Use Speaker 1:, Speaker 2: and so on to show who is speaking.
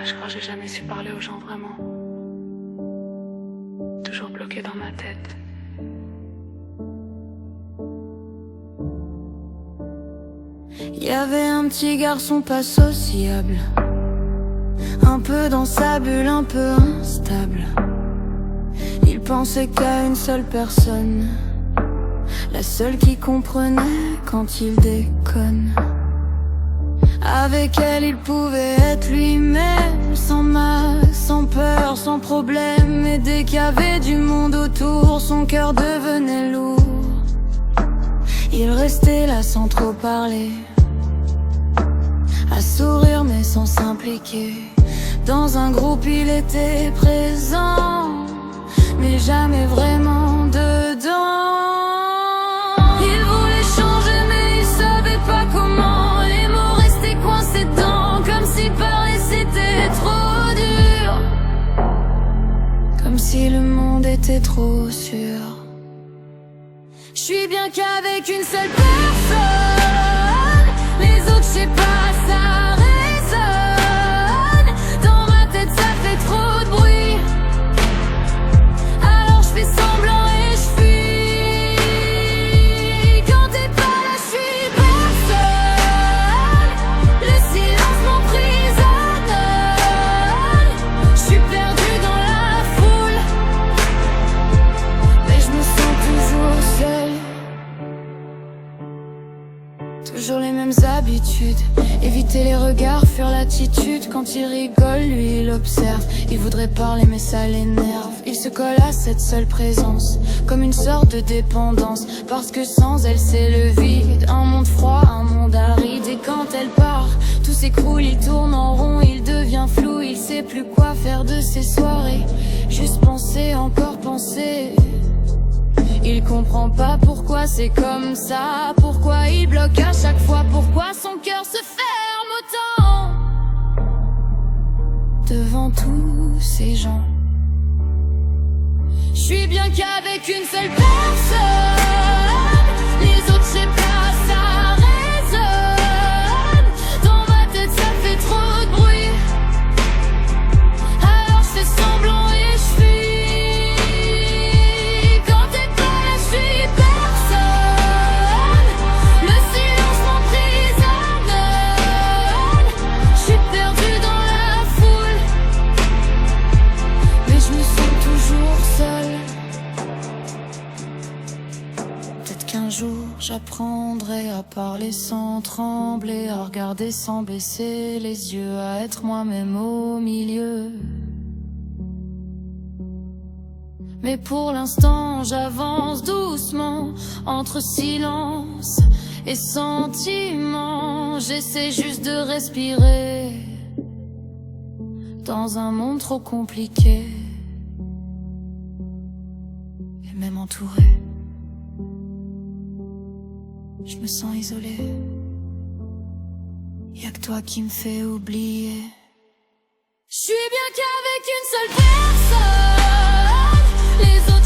Speaker 1: Je crois que j'ai jamais su parler aux gens vraiment. Toujours bloqué dans ma tête.
Speaker 2: Il y avait un petit garçon pas sociable, un peu dans sa bulle, un peu instable. Il pensait qu'à une seule personne, la seule qui comprenait quand il déconne. Avec elle il pouvait être lui-même, sans masque, sans peur, sans problème. Et dès qu'il y avait du monde autour, son cœur devenait lourd. Il restait là sans trop parler, à sourire mais sans s'impliquer. Dans un groupe il était présent, mais jamais vraiment dedans. Il voulait changer mais il savait pas comment. Les mots restaient coincés dedans, comme si parler c'était trop dur, comme si le monde était trop sûr. Je suis bien qu'avec une seule personne, les autres je sais pas, ça résonne. Dans ma tête ça fait trop de bruit, alors je fais semblant et je fuis. Quand t'es pas là je suis personne, le silence m'emprisonne. Je suis perdue dans la foule, mais je me sens toujours seule. Toujours les mêmes habitudes, éviter les regards, fuir l'attitude. Quand il rigole, lui il observe. Il voudrait parler mais ça l'énerve. Il se colle à cette seule présence, comme une sorte de dépendance. Parce que sans elle c'est le vide, un monde froid, un monde aride. Et quand elle part, tout s'écroule, il tourne en rond, il devient flou. Il sait plus quoi faire de ses soirées, juste penser, encore penser. Il comprend pas pourquoi c'est comme ça, pourquoi il bloque à chaque fois, pourquoi son cœur se ferme autant devant tous ces gens. Je suis bien qu'avec une seule personne, les autres je sais pas, ça résonne. Dans ma tête ça fait trop de bruit, alors je fais semblant et je fuis. Qu'un jour j'apprendrai à parler sans trembler, à regarder sans baisser les yeux, à être moi-même au milieu. Mais pour l'instant j'avance doucement entre silence et sentiment. J'essaie juste de respirer dans un monde trop compliqué, et même entouré. Je me sens isolée, y'a que toi qui me fais oublier. Je suis bien qu'avec une seule personne, les autres